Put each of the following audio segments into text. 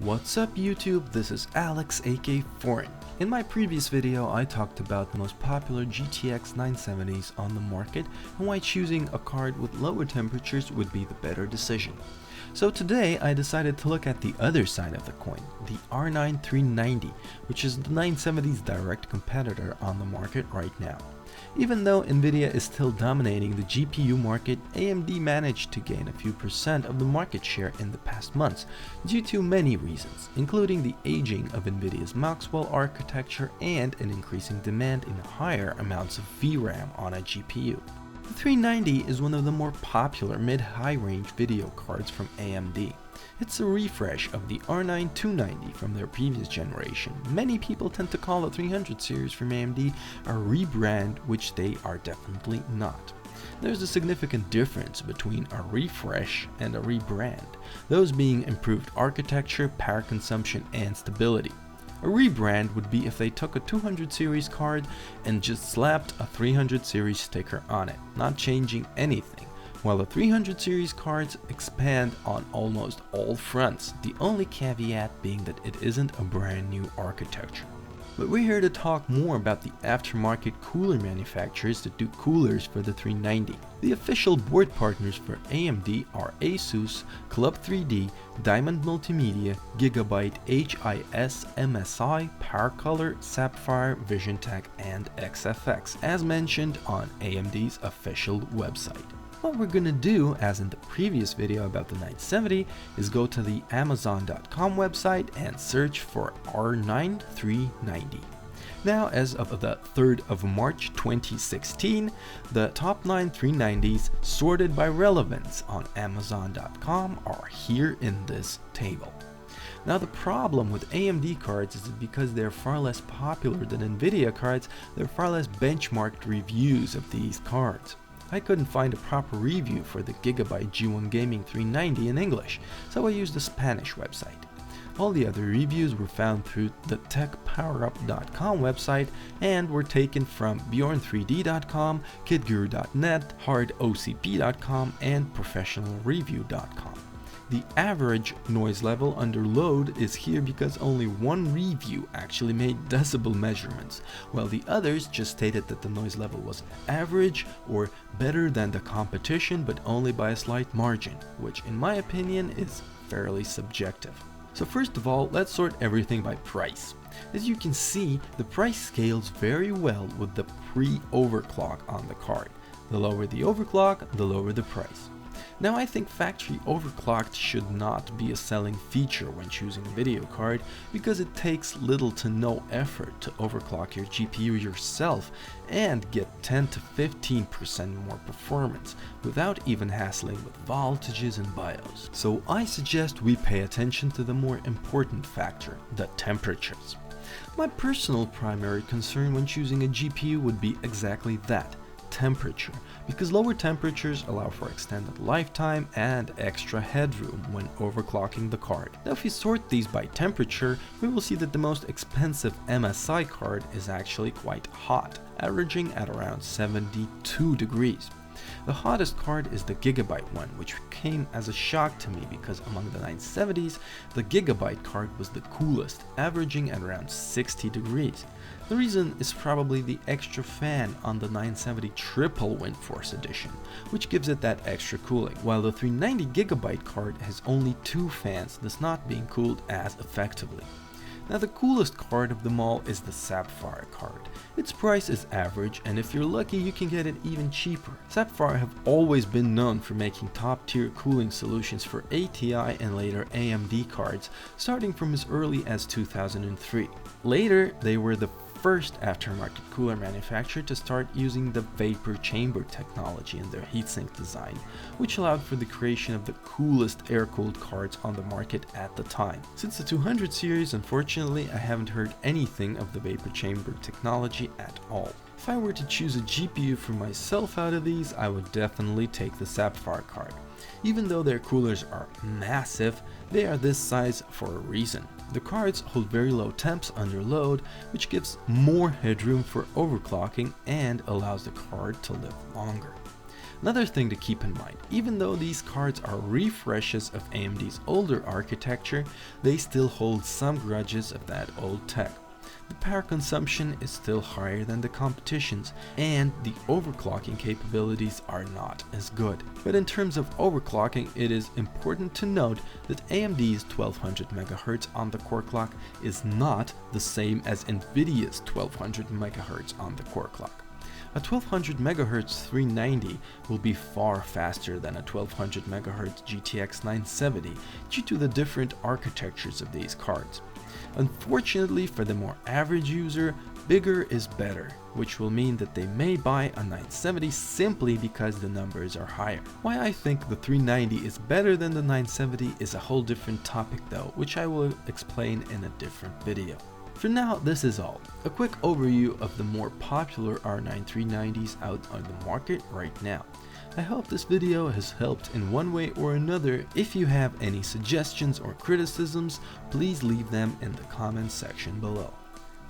What's up YouTube, this is Alex aka Foreign. In my previous video I talked about the most popular GTX 970s on the market and why choosing a card with lower temperatures would be the better decision. So today I decided to look at the other side of the coin, the R9 390, which is the 970's direct competitor on the market right now. Even though Nvidia is still dominating the GPU market, AMD managed to gain a few percent of the market share in the past months due to many reasons, including the aging of Nvidia's Maxwell architecture and an increasing demand in higher amounts of VRAM on a GPU. The 390 is one of the more popular mid-high range video cards from AMD. It's a refresh of the R9 290 from their previous generation. Many people tend to call the 300 series from AMD a rebrand, which they are definitely not. There's a significant difference between a refresh and a rebrand, those being improved architecture, power consumption, and stability. A rebrand would be if they took a 200 series card and just slapped a 300 series sticker on it, not changing anything, while the 300 series cards expand on almost all fronts, the only caveat being that it isn't a brand new architecture. But we're here to talk more about the aftermarket cooler manufacturers that do coolers for the 390. The official board partners for AMD are ASUS, Club 3D, Diamond Multimedia, Gigabyte, HIS, MSI, PowerColor, Sapphire, VisionTek, and XFX, as mentioned on AMD's official website. What we're gonna do, as in the previous video about the 970, is go to the Amazon.com website and search for R9 390. Now, as of the 3rd of March 2016, the top 9 390s sorted by relevance on Amazon.com are here in this table. Now, the problem with AMD cards is that because they're far less popular than Nvidia cards, there are far less benchmarked reviews of these cards. I couldn't find a proper review for the Gigabyte G1 Gaming 390 in English, so I used the Spanish website. All the other reviews were found through the techpowerup.com website and were taken from bjorn3d.com, kitguru.net, hardocp.com, and professionalreview.com. The average noise level under load is here because only one review actually made decibel measurements, while the others just stated that the noise level was average or better than the competition, but only by a slight margin, which in my opinion is fairly subjective. So first of all, let's sort everything by price. As you can see, the price scales very well with the pre-overclock on the card. The lower the overclock, the lower the price. Now, I think factory overclocked should not be a selling feature when choosing a video card because it takes little to no effort to overclock your GPU yourself and get 10 to 15% more performance without even hassling with voltages and BIOS. So I suggest we pay attention to the more important factor, the temperatures. My personal primary concern when choosing a GPU would be exactly that, temperature, because lower temperatures allow for extended lifetime and extra headroom when overclocking the card. Now, if we sort these by temperature, we will see that the most expensive MSI card is actually quite hot, averaging at around 72 degrees. The hottest card is the Gigabyte one, which came as a shock to me because among the 970s, the Gigabyte card was the coolest, averaging at around 60 degrees. The reason is probably the extra fan on the 970 Triple Windforce edition, which gives it that extra cooling, while the 390 Gigabyte card has only 2 fans, thus not being cooled as effectively. Now, the coolest card of them all is the Sapphire card. Its price is average, and if you're lucky you can get it even cheaper. Sapphire have always been known for making top tier cooling solutions for ATI and later AMD cards, starting from as early as 2003. Later, they were the first aftermarket cooler manufacturer to start using the vapor chamber technology in their heatsink design, which allowed for the creation of the coolest air-cooled cards on the market at the time. Since the 200 series, unfortunately, I haven't heard anything of the vapor chamber technology at all. If I were to choose a GPU for myself out of these, I would definitely take the Sapphire card. Even though their coolers are massive, they are this size for a reason. The cards hold very low temps under load, which gives more headroom for overclocking and allows the card to live longer. Another thing to keep in mind, even though these cards are refreshes of AMD's older architecture, they still hold some grudges of that old tech. The power consumption is still higher than the competition's, and the overclocking capabilities are not as good. But in terms of overclocking, it is important to note that AMD's 1200 MHz on the core clock is not the same as Nvidia's 1200 MHz on the core clock. A 1200 MHz 390 will be far faster than a 1200 MHz GTX 970 due to the different architectures of these cards. Unfortunately for the more average user, bigger is better, which will mean that they may buy a 970 simply because the numbers are higher. Why I think the 390 is better than the 970 is a whole different topic though, which I will explain in a different video. For now, this is all. A quick overview of the more popular R9 390s out on the market right now. I hope this video has helped in one way or another. If you have any suggestions or criticisms, please leave them in the comments section below.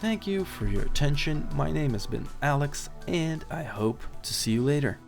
Thank you for your attention. My name has been Alex, and I hope to see you later.